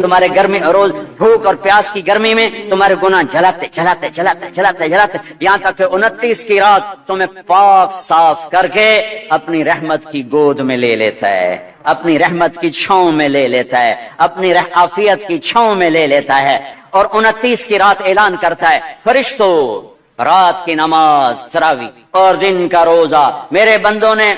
تمہارے گرمی روز بھوک اور پیاس کی گرمی میں تمہارے گناہ جلاتے جلاتے جلاتے جلاتے جلاتے یہاں تک کہ 29 کی رات تمہیں پاک صاف کر کے اپنی رحمت کی گود میں لے لیتا ہے، اپنی رحمت کی چھاؤں میں لے لیتا ہے، اپنی عافیت کی چھاؤں میں لے لیتا ہے، اور 29 کی رات اعلان کرتا ہے فرشتوں رات کی نماز تراویح اور دن کا روزہ میرے بندوں نے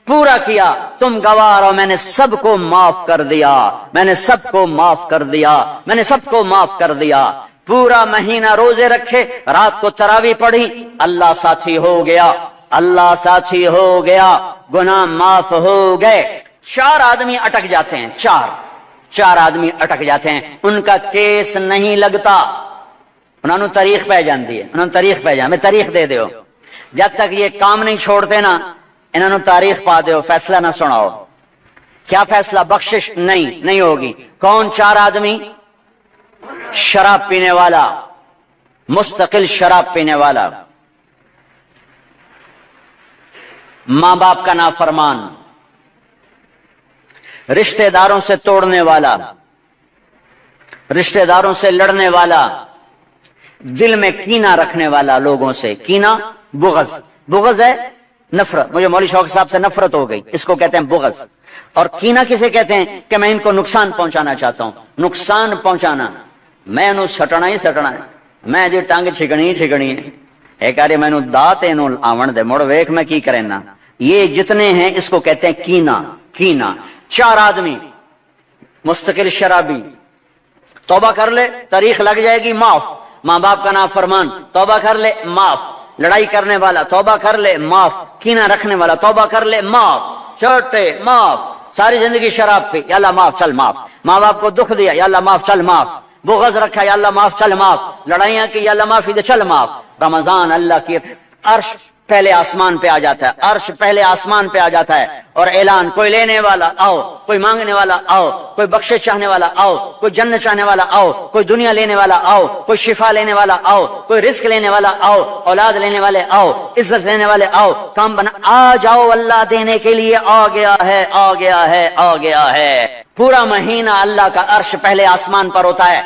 پورا کیا، تم گواہ ہو میں نے سب کو معاف کر دیا، میں نے سب کو معاف کر دیا، میں نے سب کو معاف کر دیا۔ پورا مہینہ روزے رکھے، رات کو تراویح پڑھی، اللہ ساتھی ہو گیا، اللہ ساتھی ہو گیا، گناہ معاف ہو گئے۔ 4 آدمی اٹک جاتے ہیں، چار آدمی اٹک جاتے ہیں، ان کا کیس نہیں لگتا، انہوں نے تاریخ پہ جاندی ہے، انہوں نے تاریخ پہ جان میں تاریخ دے دیو، جب تک یہ کام نہیں چھوڑتے نا انہوں نے تاریخ پا دیو، فیصلہ نہ سناؤ۔ کیا فیصلہ؟ بخشش نہیں ہوگی۔ کون 4 آدمی؟ شراب پینے والا، مستقل شراب پینے والا، ماں باپ کا نافرمان، رشتہ داروں سے توڑنے والا، رشتہ داروں سے لڑنے والا، دل میں کینہ رکھنے والا، لوگوں سے کینہ، بغض ہے نفرت، مجھے مولوی شوق صاحب سے نفرت ہو گئی، اس کو کہتے ہیں بغض۔ اور کینہ کسے کہتے ہیں؟ کہ میں ان کو نقصان پہنچانا چاہتا ہوں، نقصان پہنچانا، میں انہوں سٹنا ہی سٹنا ہے، میں جی ٹنگ چھکڑی ہی چھکڑی ہے، ایک آرے میں انہوں دات انہوں آون دے، مڑ ویک میں کی کرنا، یہ جتنے ہیں اس کو کہتے ہیں کینہ۔ 4 آدمی، مستقل شرابی، توبہ کر لے تاریخ لگ جائے گی، معاف، ماں باپ کا نافرمان، توبہ کر لے معاف، لڑائی کرنے والا توبہ کر لے معاف، کینہ رکھنے والا توبہ کر لے معاف، چھوٹے معاف، ساری زندگی شراب پی، یا اللہ معاف چل معاف، ماں باپ کو دکھ دیا، یا اللہ معاف چل معاف، بغض رکھا، یا اللہ معاف چل معاف، لڑائیاں کی، یا اللہ معافی دے چل معاف۔ رمضان اللہ کی عرش پہلے آسمان پہ آ جاتا ہے، عرش پہلے آسمان پہ آ جاتا ہے، اور اعلان، کوئی لینے والا آؤ، کوئی مانگنے والا آؤ، کوئی بخشش چاہنے والا آؤ، کوئی جنت چاہنے والا آؤ، کوئی دنیا لینے والا آؤ، کوئی شفا لینے والا آؤ، کوئی رزق لینے والا آؤ، اولاد لینے والے آؤ، عزت لینے والے آؤ، کام بنا آ جاؤ، اللہ دینے کے لیے آ گیا ہے، آ گیا ہے، آ گیا ہے۔ پورا مہینہ اللہ کا عرش پہلے آسمان پر ہوتا ہے،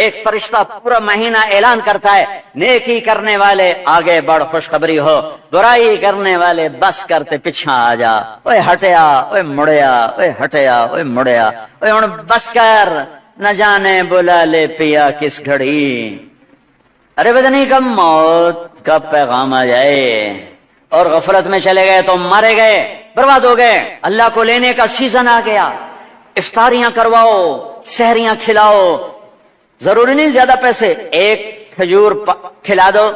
ایک فرشتہ پورا مہینہ اعلان کرتا ہے، نیکی کرنے والے آگے بڑھ خوشخبری ہو، برائی کرنے والے بس کرتے پیچھا آ جا، اوے ہٹیا، اوے مڑیا، اوے ہٹیا، اوے مڑیا، اوے ہن بس کر، نہ جانے بلا لے پیا کس گھڑی، ارے بدنی کب موت کا پیغام آ جائے، اور غفلت میں چلے گئے تو مارے گئے، برباد ہو گئے۔ اللہ کو لینے کا سیزن آ گیا، افطاریاں کرواؤ، سحریاں کھلاؤ، ضروری نہیں زیادہ پیسے، ایک کھجور کھلا دو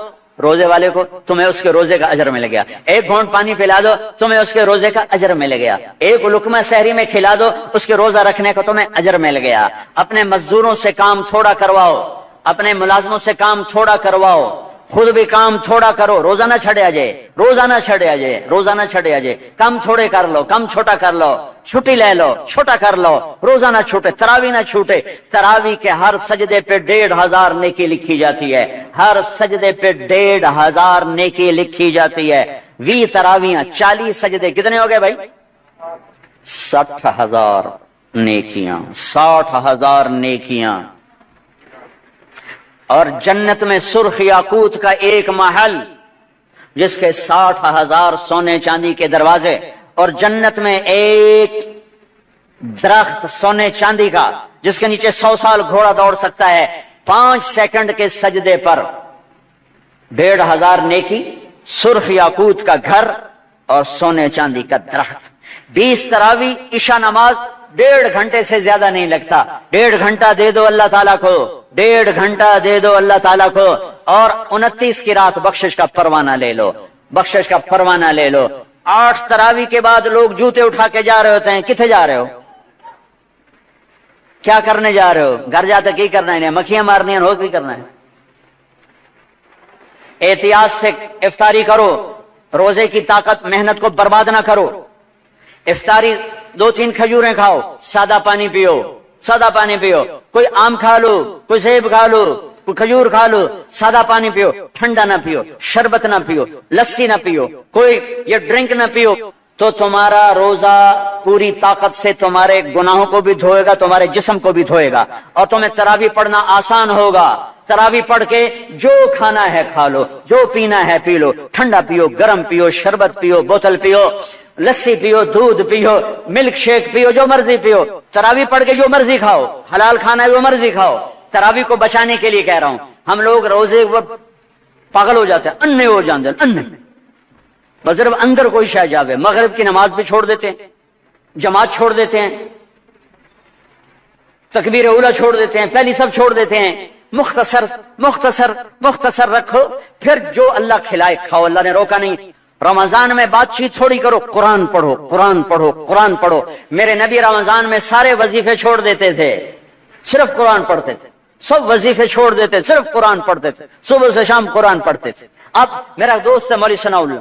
روزے والے کو، تمہیں اس کے روزے کا اجر مل گیا، ایک گھونٹ پانی پلا دو، تمہیں اس کے روزے کا اجر مل گیا، ایک لقمہ سحری میں کھلا دو، اس کے روزہ رکھنے کو تمہیں اجر مل گیا۔ اپنے مزدوروں سے کام تھوڑا کرواؤ، اپنے ملازموں سے کام تھوڑا کرواؤ، خود بھی کام تھوڑا کرو، روزہ نہ چھڑیا جائے، روزہ نہ چھڑیا جائے، روزہ نہ چھڑیا جائے، کم تھوڑے کر لو، کم چھوٹا کر لو، چھٹی لے لو، چھوٹا کر لو، روزہ نہ چھوٹے، تراویح نہ چھوٹے، تراویح کے ہر سجدے پہ 1500 نیکی لکھی جاتی ہے، ہر سجدے پہ 1500 نیکی لکھی جاتی ہے۔ 20 تراویحاں، 40 سجدے، کتنے ہو گئے بھائی؟ 60,000 نیکیاں، 60,000 نیکیاں۔ اور جنت میں سرخ یاقوت کا ایک محل جس کے 60,000 سونے چاندی کے دروازے، اور جنت میں ایک درخت سونے چاندی کا جس کے نیچے 100 سال گھوڑا دوڑ سکتا ہے، 5 سیکنڈ کے سجدے پر 1500 نیکی، سرخ یاقوت کا گھر اور سونے چاندی کا درخت۔ 20 تراویح، عشاء نماز 1.5 گھنٹے سے زیادہ نہیں لگتا، 1.5 گھنٹہ دے دو اللہ تعالیٰ کو، 1.5 گھنٹہ دے دو اللہ تعالیٰ کو، اور 29 کی رات بخشش کا پروانہ لے لو، بخشش کا پروانہ لے لو۔ 8 تراویح کے بعد لوگ جوتے اٹھا کے جا رہے ہوتے ہیں، کتنے جا رہے ہو؟ کیا کرنے جا رہے ہو؟ گھر جاتے کی کرنا ہے؟ مکھیاں مارنی ہیں، روز بھی کرنا ہے۔ احتیاط سے افطاری کرو، روزے کی طاقت محنت کو برباد نہ کرو۔ افطاری 2-3 کھجوریں کھاؤ، سادہ پانی پیو، سادہ پانی پیو، کوئی آم کھا لو، کوئی سیب کھا لو، کوئی کھجور کھا لو، سادہ پانی پیو، ٹھنڈا نہ پیو، شربت نہ پیو، لسی نہ پیو، کوئی یہ ڈرنک نہ پیو، تو تمہارا روزہ پوری طاقت سے تمہارے گناہوں کو بھی دھوئے گا، تمہارے جسم کو بھی دھوئے گا، اور تمہیں تراویح پڑھنا آسان ہوگا۔ تراویح پڑھ کے جو کھانا ہے کھا لو، جو پینا ہے پی لو، ٹھنڈا پیو، گرم پیو، شربت پیو، بوتل پیو، لسی پیو، دودھ پیو، ملک شیک پیو، جو مرضی پیو، تراویح پڑھ کے جو مرضی کھاؤ، حلال کھانا ہے وہ مرضی کھاؤ۔ تراویح کو بچانے کے لیے کہہ رہا ہوں، ہم لوگ روزے پاگل ہو جاتے ہیں، انے ہو جاتے ہیں، انے بس صرف اندر کوئی شے جاوے، مغرب کی نماز بھی چھوڑ دیتے ہیں، جماعت چھوڑ دیتے ہیں، تکبیر اولا چھوڑ دیتے ہیں، پہلی سب چھوڑ دیتے ہیں۔ مختصر مختصر مختصر رکھو، پھر جو اللہ کھلائے کھاؤ، اللہ نے روکا نہیں۔ رمضان میں بات چیت تھوڑی کرو، قرآن پڑھو، قرآن پڑھو، قرآن پڑھو۔ میرے نبی رمضان میں سارے وظیفے چھوڑ دیتے تھے، صرف قرآن پڑھتے تھے، سب وظیفے چھوڑ دیتے، صرف قرآن پڑھتے تھے، صبح سے شام قرآن پڑھتے تھے۔ اب میرا دوست ہے مولوی ثناء اللہ،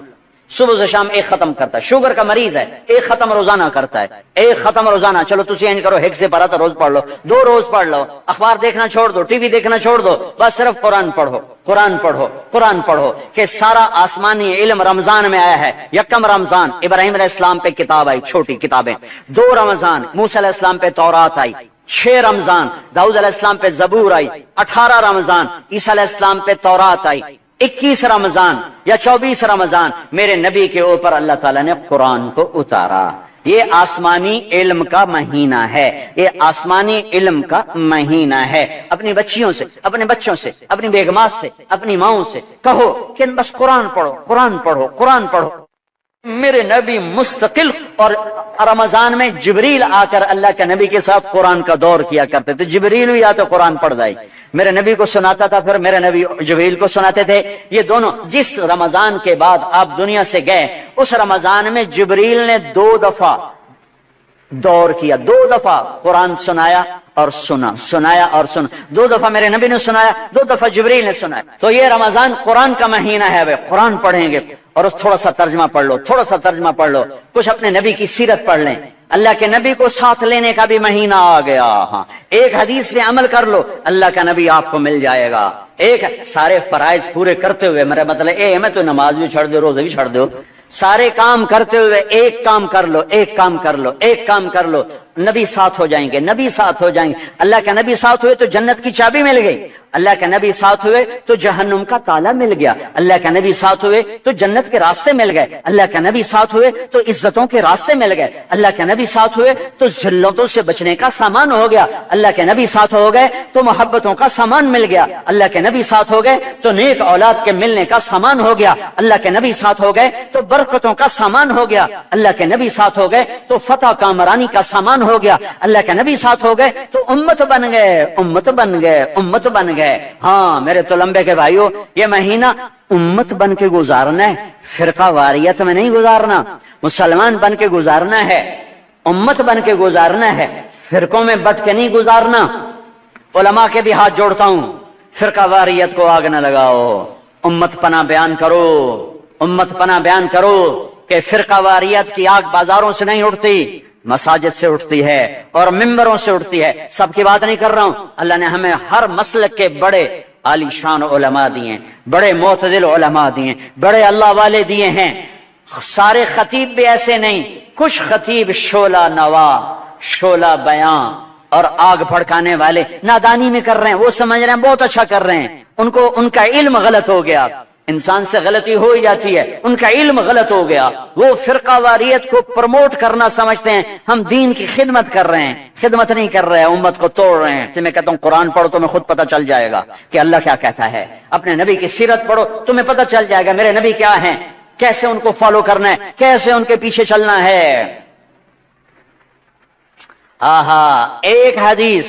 صبح سے شام ایک ختم کرتا ہے، شوگر کا مریض ہے، ایک ختم روزانہ کرتا ہے، ایک ختم روزانہ۔ چلو تسی این کرو، ایک سے پڑھا تو روز پڑھ لو، 2 روز پڑھ لو، اخبار دیکھنا چھوڑ دو، ٹی وی دیکھنا چھوڑ دو، بس صرف قرآن پڑھو، قرآن پڑھو، قرآن پڑھو، کہ سارا آسمانی علم رمضان میں آیا ہے۔ یکم رمضان ابراہیم علیہ السلام پہ کتاب آئی، چھوٹی کتابیں، 2 رمضان موسیٰ علیہ السلام پہ تورات آئی، 6 رمضان داؤد علیہ السلام پہ زبور آئی، 18 رمضان عیسیٰ علیہ السلام پہ تورات آئی، 21 رمضان یا 24 رمضان میرے نبی کے اوپر اللہ تعالیٰ نے قرآن کو اتارا۔ یہ آسمانی علم کا مہینہ ہے، یہ آسمانی علم کا مہینہ ہے۔ اپنی بچیوں سے، اپنے بچوں سے، اپنی بیگمات سے، اپنی ماؤں سے کہو کہ بس قرآن پڑھو، قرآن پڑھو، قرآن پڑھو۔ میرے نبی مستقل، اور رمضان میں جبریل آ کر اللہ کے نبی کے ساتھ قرآن کا دور کیا کرتے تھے، جبریل یا تو قرآن پڑھ دائی، میرے نبی کو سناتا تھا، پھر میرے نبی جبریل کو سناتے تھے۔ یہ دونوں جس رمضان کے بعد آپ دنیا سے گئے، اس رمضان میں جبریل نے 2 دفعہ دور کیا، 2 دفعہ قرآن سنایا اور سنا، سنایا اور سنا، 2 دفعہ میرے نبی نے سنایا، 2 دفعہ جبریل نے سنایا۔ تو یہ رمضان قرآن کا مہینہ ہے، وہ قرآن پڑھیں گے، اور تھوڑا سا ترجمہ پڑھ لو، تھوڑا سا ترجمہ پڑھ لو، کچھ اپنے نبی کی سیرت پڑھ لیں، اللہ کے نبی کو ساتھ لینے کا بھی مہینہ آ گیا۔ ہاں، ایک حدیث پہ عمل کر لو، اللہ کا نبی آپ کو مل جائے گا۔ ایک سارے فرائض پورے کرتے ہوئے، میرا مطلب میں تو نماز بھی چھڑ دو، روزے بھی چھڑ دو، سارے کام کرتے ہوئے ایک کام کر لو، ایک کام کر لو، ایک کام کر لو، نبی ساتھ ہو جائیں گے، نبی ساتھ ہو جائیں گے۔ اللہ کے نبی ساتھ ہوئے تو جنت کی چابی مل گئی، اللہ کے نبی ساتھ ہوئے تو جہنم کا تالا مل گیا، اللہ کے نبی ساتھ ہوئے تو جنت کے راستے مل گئے، اللہ کے نبی ساتھ ہوئے تو عزتوں کے راستے مل گئے، اللہ کے نبی ساتھ ہوئے تو ذلتوں سے بچنے کا سامان ہو گیا، اللہ کے نبی ساتھ ہو گئے تو محبتوں کا سامان مل گیا، اللہ کے نبی ساتھ ہو گئے تو نیک اولاد کے ملنے کا سامان ہو گیا، اللہ کے نبی ساتھ ہو گئے تو برکتوں کا سامان ہو گیا، اللہ کے نبی ساتھ ہو گئے تو فتح کامرانی کا سامان ہو گیا، اللہ کے نبی ساتھ ہو گئے تو امت بن گئے، امت بن گئے، امت بن گئے۔ ہاں میرے تو لمبے کے بھائیوں، یہ مہینہ امت بن کے گزارنا ہے، فرقہ واریت میں نہیں گزارنا، مسلمان بن کے گزارنا ہے، امت بن کے گزارنا ہے، فرقوں میں بٹ کے نہیں گزارنا۔ علماء کے بھی ہاتھ جوڑتا ہوں، فرقہ واریت کو آگ نہ لگاؤ، امت پناہ بیان کرو، امت پناہ بیان کرو کہ فرقہ واریت کی آگ بازاروں سے نہیں اٹھتی، مساجد سے اٹھتی ہے اور ممبروں سے اٹھتی ہے۔ سب کی بات نہیں کر رہا ہوں، اللہ نے ہمیں ہر مسلک کے بڑے عالی شان علماء دیے، بڑے معتدل علماء دیے، بڑے اللہ والے دیے ہیں۔ سارے خطیب بھی ایسے نہیں، کچھ خطیب شعلہ نوا، شعلہ بیاں اور آگ بھڑکانے والے نادانی میں کر رہے ہیں، وہ سمجھ رہے ہیں بہت اچھا کر رہے ہیں، ان کا علم غلط ہو گیا، انسان سے غلطی ہو ہی جاتی ہے، ان کا علم غلط ہو گیا، وہ فرقہ واریت کو پروموٹ کرنا سمجھتے ہیں ہم دین کی خدمت کر رہے ہیں، خدمت نہیں کر رہے ہیں، امت کو توڑ رہے ہیں۔ میں کہتا ہوں قرآن پڑھو، تمہیں خود پتہ چل جائے گا کہ اللہ کیا کہتا ہے، اپنے نبی کی سیرت پڑھو، تمہیں پتہ چل جائے گا میرے نبی کیا ہیں، کیسے ان کو فالو کرنا ہے، کیسے ان کے پیچھے چلنا ہے۔ آہا، ایک حدیث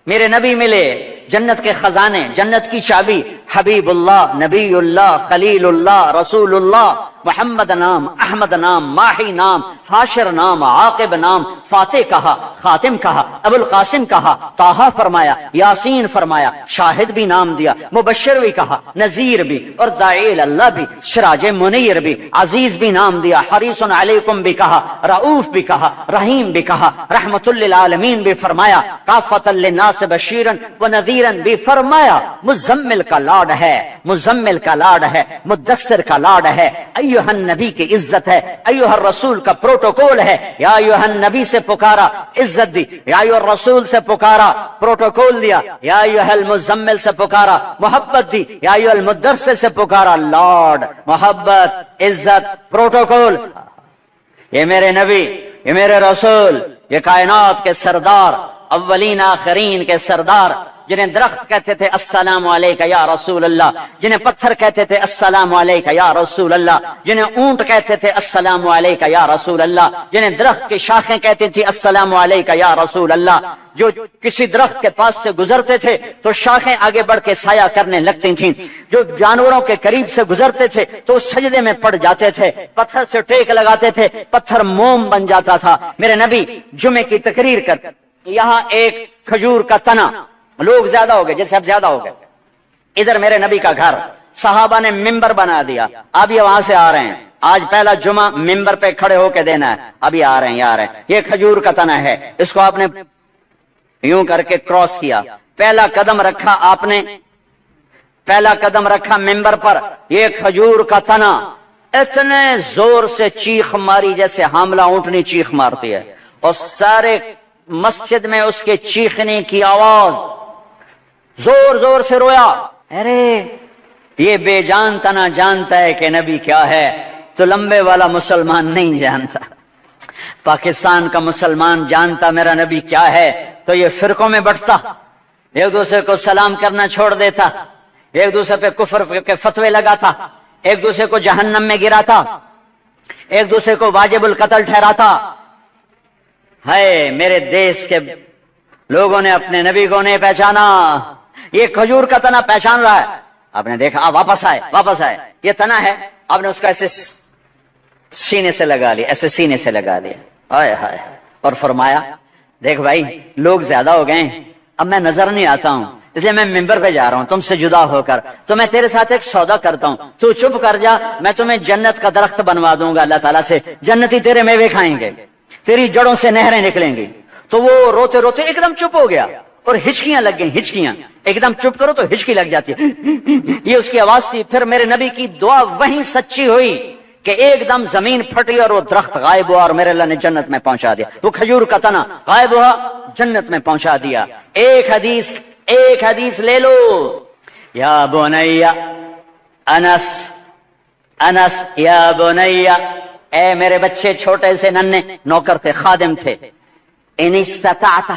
میرے نبی ملے، جنت کے خزانے، جنت کی چابی، حبیب اللہ، نبی اللہ، خلیل اللہ، رسول اللہ، محمد نام، احمد نام، ماہی نام، حاشر نام، عاقب نام، فاتح کہا، خاتم کہا، ابو القاسم کہا، طٰہٰ فرمایا، یاسین فرمایا، شاہد بھی نام دیا، مبشر بھی کہا، نذیر بھی، اور داعی اللہ بھی، سراج منیر بھی، عزیز بھی نام دیا، حریص علیکم بھی کہا، رؤوف بھی کہا، رحیم بھی کہا، رحمت للعالمین بھی فرمایا، کافۃ للناس بشیرا ونذیرا بھی فرمایا۔ مزمل کا لاڈ ہے، مزمل کا لاڈ ہے، مدثر کا لاڈ ہے، ایھا النبی کی عزت ہے، ایھا الرسول کا پروٹوکول ہے، یا ایھا النبی سے پکارا عزت دی، یا ایھا الرسول سے پکارا پروٹوکول دیا، یا ایھا المزمل سے پکارا محبت دی، یا ایھا المدثر سے پکارا لارڈ، محبت، عزت، پروٹوکول۔ یہ میرے نبی، یہ میرے رسول، یہ کائنات کے سردار، اولین آخرین کے سردار، جنہیں درخت کہتے تھے السلام علیکہ یا رسول اللہ، جنہیں پتھر کہتے تھے السلام علیکہ یا رسول اللہ، جنہیں اونٹ کہتے تھے السلام علیکہ یا رسول اللہ، جنہیں درخت کی شاخیں کہتی تھی السلام علیکہ یا رسول اللہ، جو کسی درخت کے پاس سے گزرتے تھے تو شاخیں آگے بڑھ کے سایہ کرنے لگتی تھیں، جو جانوروں کے قریب سے گزرتے تھے تو سجدے میں پڑ جاتے تھے، پتھر سے ٹیک لگاتے تھے، پتھر موم بن جاتا تھا۔ میرے نبی جمعے کی تقریر کر یہاں ایک کھجور کا تنا، لوگ زیادہ ہو گئے، جیسے اب زیادہ ہو گئے، ادھر میرے نبی کا گھر، صحابہ نے ممبر بنا دیا، اب یہ وہاں سے آ رہے ہیں، آج پہلا جمعہ ممبر پہ کھڑے ہو کے دینا ہے، اب یہ آ رہے ہیں، یہ آ رہے ہیں، یہ کھجور کا تنا ہے، اس کو آپ نے یوں کر کے کراس کیا، پہلا قدم رکھا آپ نے، پہلا قدم رکھا ممبر پر، یہ کھجور کا تنا، اتنے زور سے چیخ ماری جیسے حاملہ اونٹنی چیخ مارتی ہے، اور سارے مسجد میں اس کے چیخنے کی آواز، زور زور سے رویا، ارے یہ بے جان تنا جانتا ہے کہ نبی کیا ہے، تو لمبے والا مسلمان نہیں جانتا۔ پاکستان کا مسلمان جانتا میرا نبی کیا ہے تو یہ فرقوں میں بٹتا، ایک دوسرے کو سلام کرنا چھوڑ دیتا، ایک دوسرے پہ کفر کے فتوے لگاتا، ایک دوسرے کو جہنم میں گراتا، ایک دوسرے کو واجب القتل ٹھہراتا۔ ہے میرے دیش کے لوگوں نے اپنے نبی کو نہیں پہچانا، یہ کھجور کا تنا پہچان رہا ہے، آپ نے دیکھا، آپ واپس آئے، واپس آئے، یہ تنا ہے، آپ نے اس کو ایسے سینے سے لگا لیا، ایسے سینے سے لگا لیا، آئے ہائے، اور فرمایا دیکھ بھائی لوگ زیادہ ہو گئے ہیں، اب میں نظر نہیں آتا ہوں، اس لیے میں ممبر پہ جا رہا ہوں تم سے جدا ہو کر، تو میں تیرے ساتھ ایک سودا کرتا ہوں، تو چپ کر جا، میں تمہیں جنت کا درخت بنوا دوں گا اللہ تعالیٰ سے، جنتی تیرے میوے کھائیں گے، تیری جڑوں سے نہریں نکلیں گی۔ تو وہ روتے روتے ایک دم چپ ہو گیا، اور ہچکیاں لگ گئیں، ہچکیاں، ایک دم چپ کرو تو ہچکی لگ جاتی ہے، یہ اس کی آواز تھی۔ پھر میرے نبی کی دعا وہیں سچی ہوئی کہ ایک دم زمین پھٹی اور وہ درخت غائب ہوا، اور میرے اللہ نے جنت میں پہنچا دیا، وہ کھجور کا تنا غائب ہوا، جنت میں پہنچا دیا۔ ایک حدیث لے لو، یا بنیا انس یا بنیا، اے میرے بچے، چھوٹے سے ننھے نوکر تھے، خادم تھے، ان استطعت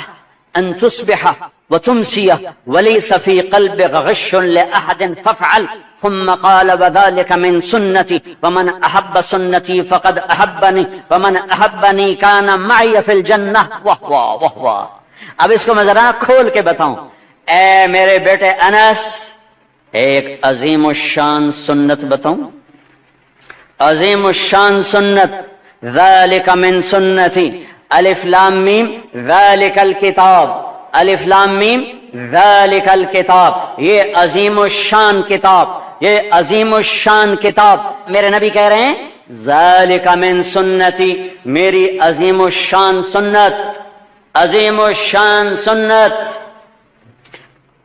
ان تصبح وتمسي وليس في قلبك غش لأحد فافعل، ثم قال وذلك من سنتي ومن أحب سنتي فقد أحبني ومن أحبني كان معي في الجنة وهو۔ اب اس کو میں ذرا کھول کے بتاؤں، اے میرے بیٹے انس، ایک عظیم الشان سنت بتاؤں، عظیم الشان سنت، ذلك من سنتي، الف لام میم ذلك الکتاب، الف لام میم ذلك الکتاب، یہ عظیم الشان کتاب، یہ عظیم الشان کتاب، میرے نبی کہہ رہے ہیں ذلك من سنتی، میری عظیم الشان سنت، عظیم الشان سنت۔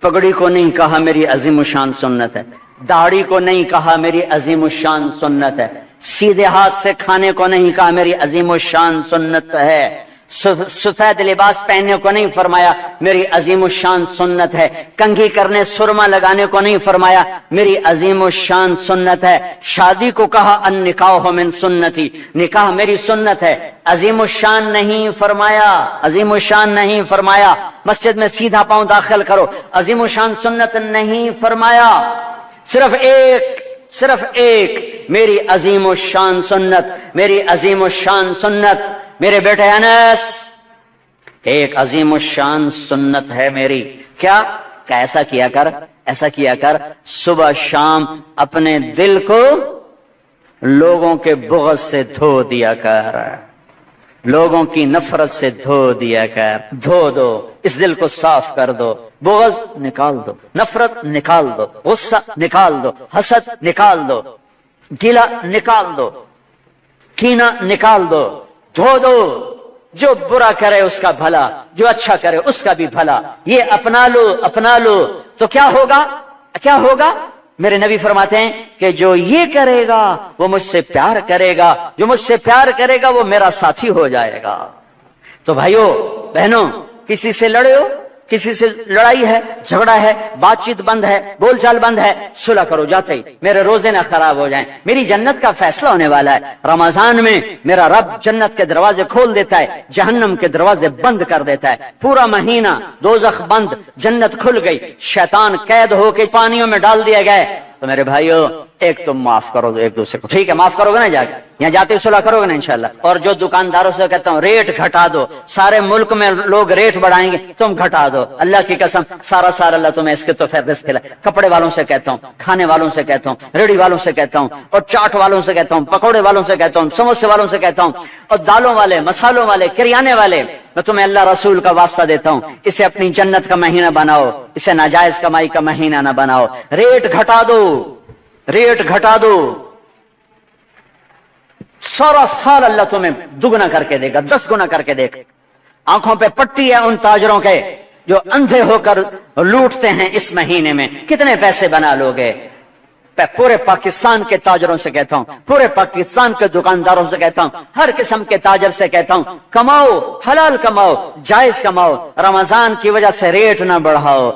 پگڑی کو نہیں کہا میری عظیم الشان سنت ہے، داڑھی کو نہیں کہا میری عظیم الشان سنت ہے، سیدھے ہاتھ سے کھانے کو نہیں کہا میری عظیم الشان سنت ہے، سفید لباس پہننے کو نہیں فرمایا میری عظیم الشان سنت ہے، کنگھی کرنے سرما لگانے کو نہیں فرمایا میری عظیم الشان سنت ہے، شادی کو کہا النکاح من سنتی، نکاح میری سنت ہے، عظیم الشان نہیں فرمایا، عظیم الشان نہیں فرمایا، مسجد میں سیدھا پاؤں داخل کرو، عظیم الشان سنت نہیں فرمایا، صرف ایک میری عظیم الشان سنت، میری عظیم الشان سنت، میرے بیٹے انس، ایک عظیم الشان سنت ہے میری، کیا کہ ایسا کیا کر، ایسا کیا کر، صبح شام اپنے دل کو لوگوں کے بغض سے دھو دیا کر، لوگوں کی نفرت سے دھو دیا کر، دھو دو، اس دل کو صاف کر دو، بغض نکال دو، نفرت نکال دو، غصہ نکال دو، حسد نکال دو، گلہ نکال دو، کینہ نکال دو، دھو دو، جو برا کرے اس کا بھلا، جو اچھا کرے اس کا بھی بھلا، یہ اپنا لو، اپنا لو، تو کیا ہوگا، کیا ہوگا؟ میرے نبی فرماتے ہیں کہ جو یہ کرے گا وہ مجھ سے پیار کرے گا، جو مجھ سے پیار کرے گا وہ میرا ساتھی ہو جائے گا۔ تو بھائیو بہنوں، کسی سے لڑے ہو، کسی سے لڑائی ہے، جھگڑا ہے، بات چیت بند ہے، بول چال بند ہے، صلح کرو جاتے ہی، میرے روزے نہ خراب ہو جائیں، میری جنت کا فیصلہ ہونے والا ہے۔ رمضان میں میرا رب جنت کے دروازے کھول دیتا ہے، جہنم کے دروازے بند کر دیتا ہے۔ پورا مہینہ دوزخ بند، جنت کھل گئی، شیطان قید ہو کے پانیوں میں ڈال دیا گئے۔ تو میرے بھائیو، ایک تم معاف کرو ایک دوسرے کو، ٹھیک ہے؟ معاف کرو گے نا؟ جا کے یہاں جاتے صلح کرو گے نا انشاءاللہ؟ اور جو دکانداروں سے کہتا ہوں ریٹ گھٹا دو، سارے ملک میں لوگ ریٹ بڑھائیں گے، تم گھٹا دو، اللہ کی قسم سارا اللہ تمہیں اس کے تو فیض کھلا۔ کپڑے والوں سے کہتا ہوں، کھانے والوں سے کہتا ہوں، ریڑھی والوں سے کہتا ہوں، اور چاٹ والوں سے کہتا ہوں، پکوڑے والوں سے کہتا ہوں، سموسے والوں سے کہتا ہوں، اور دالوں والے، مسالوں والے، کریانے والے، میں تمہیں اللہ رسول کا واسطہ دیتا ہوں، اسے اپنی جنت کا مہینہ بناؤ، اسے ناجائز کمائی کا مہینہ نہ بناؤ۔ ریٹ گھٹا دو، ریٹ گھٹا دو، سارا سال اللہ تمہیں دگنا کر کے دے گا، 10 گنا کر کے دے گا۔ آنکھوں پہ پٹی ہے ان تاجروں کے جو اندھے ہو کر لوٹتے ہیں اس مہینے میں، کتنے پیسے بنا لوگے؟ پورے پاکستان کے تاجروں سے کہتا ہوں، پورے پاکستان کے دکانداروں سے کہتا ہوں، ہر قسم کے تاجر سے کہتا ہوں، کماؤ، حلال کماؤ، جائز کماؤ، رمضان کی وجہ سے ریٹ نہ بڑھاؤ،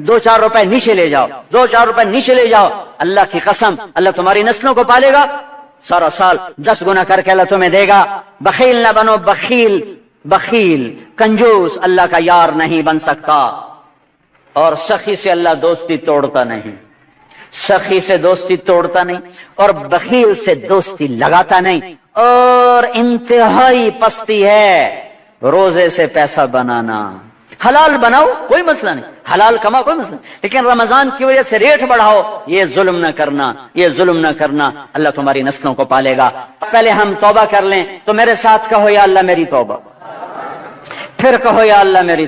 2-4 روپے نیچے لے جاؤ، 2-4 روپے نیچے لے جاؤ، اللہ کی قسم اللہ تمہاری نسلوں کو پالے گا، سارا سال 10 گنا کر کے اللہ تمہیں دے گا۔ بخیل نہ بنو، بخیل بخیل کنجوس اللہ کا یار نہیں بن سکتا، اور سخی سے اللہ دوستی توڑتا نہیں، سخی سے دوستی توڑتا نہیں، اور بخیل سے دوستی لگاتا نہیں۔ اور انتہائی پستی ہے روزے سے پیسہ بنانا۔ حلال بناؤ کوئی مسئلہ نہیں، حلال کماؤ کوئی مسئلہ نہیں، لیکن رمضان کی وجہ سے ریٹ بڑھاؤ، یہ ظلم نہ کرنا، یہ ظلم نہ کرنا، اللہ تمہاری نسلوں کو پالے گا۔ پہلے ہم توبہ کر لیں، تو میرے ساتھ کہو یا اللہ میری توبہ، پھر کہو یا اللہ میری